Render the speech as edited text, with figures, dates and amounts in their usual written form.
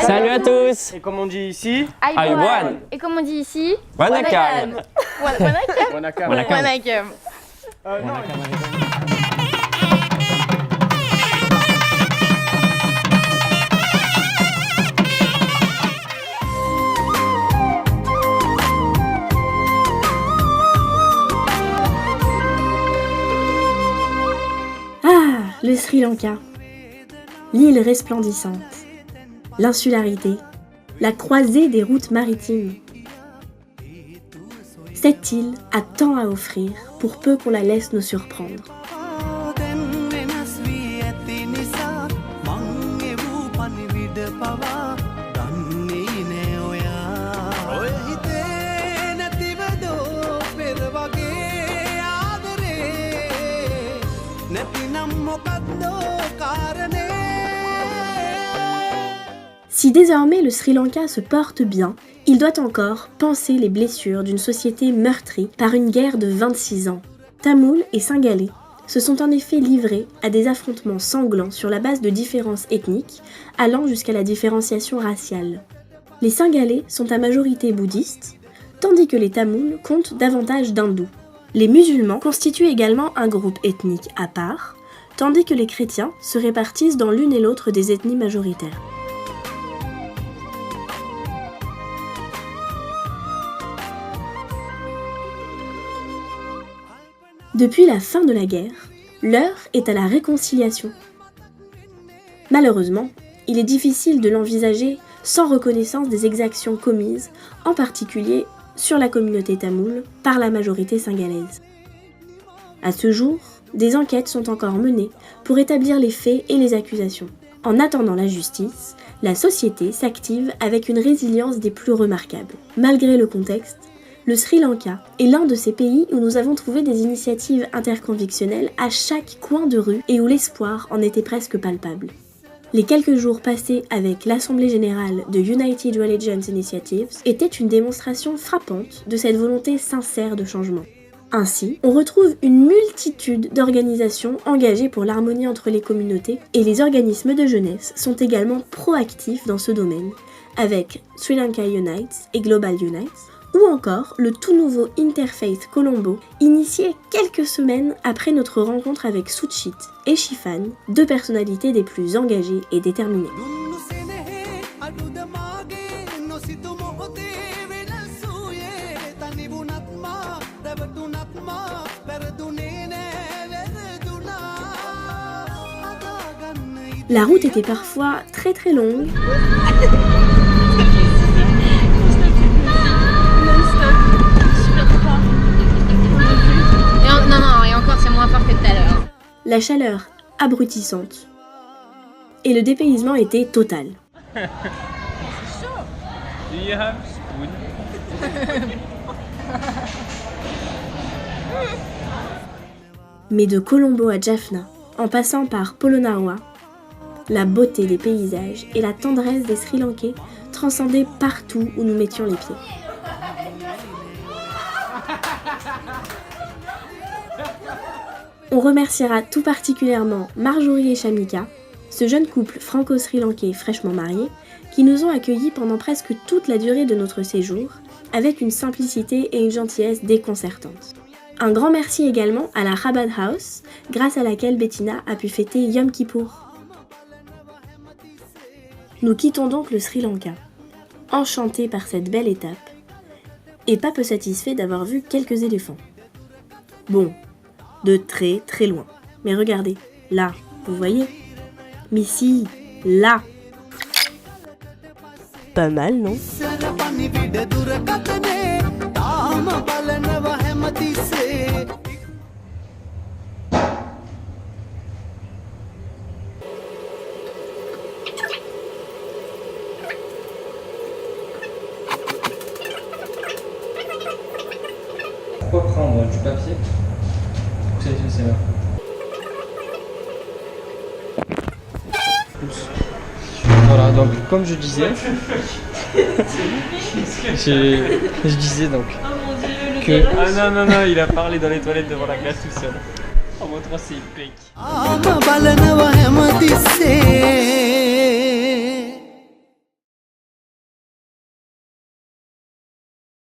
Salut à tous. Et comme on dit ici, Ayuan. Et comme on dit ici, Wanakam. Wanakam. Wanakam. Wanakam. Non, Le Sri Lanka, l'île resplendissante, l'insularité, la croisée des routes maritimes. Cette île a tant à offrir pour peu qu'on la laisse nous surprendre. Si désormais le Sri Lanka se porte bien, il doit encore panser les blessures d'une société meurtrie par une guerre de 26 ans. Tamouls et Singalais se sont en effet livrés à des affrontements sanglants sur la base de différences ethniques, allant jusqu'à la différenciation raciale. Les Singalais sont à majorité bouddhistes, tandis que les Tamouls comptent davantage d'hindous. Les musulmans constituent également un groupe ethnique à part, tandis que les chrétiens se répartissent dans l'une et l'autre des ethnies majoritaires. Depuis la fin de la guerre, l'heure est à la réconciliation. Malheureusement, il est difficile de l'envisager sans reconnaissance des exactions commises, en particulier sur la communauté tamoule, par la majorité singalaise. À ce jour, des enquêtes sont encore menées pour établir les faits et les accusations. En attendant la justice, la société s'active avec une résilience des plus remarquables. Malgré le contexte, le Sri Lanka est l'un de ces pays où nous avons trouvé des initiatives interconvictionnelles à chaque coin de rue et où l'espoir en était presque palpable. Les quelques jours passés avec l'Assemblée générale de United Religions Initiatives étaient une démonstration frappante de cette volonté sincère de changement. Ainsi, on retrouve une multitude d'organisations engagées pour l'harmonie entre les communautés et les organismes de jeunesse sont également proactifs dans ce domaine, avec Sri Lanka Unites et Global Unites, ou encore le tout nouveau Interfaith Colombo, initié quelques semaines après notre rencontre avec Suchit et Shifan, deux personnalités des plus engagées et déterminées. La route était parfois très longue. Et encore, c'est moins fort que tout à l'heure. La chaleur abrutissante. Et le dépaysement était total. Do you have spoon? Mais de Colombo à Jaffna, en passant par Polonnaruwa, la beauté des paysages et la tendresse des Sri Lankais transcendaient partout où nous mettions les pieds. On remerciera tout particulièrement Marjorie et Shamika, ce jeune couple franco-sri-lankais fraîchement marié, qui nous ont accueillis pendant presque toute la durée de notre séjour, avec une simplicité et une gentillesse déconcertantes. Un grand merci également à la Chabad House, grâce à laquelle Bettina a pu fêter Yom Kippour. Nous quittons donc le Sri Lanka, enchantés par cette belle étape, et pas peu satisfaits d'avoir vu quelques éléphants. Bon, de très loin. Mais regardez, là, vous voyez? Mais si, là! Pas mal, non? Pourquoi prendre du papier? C'est là. Voilà, donc comme je disais, je disais donc que... Ah non, il a parlé dans les toilettes devant la glace tout seul. En montrant ses pecs.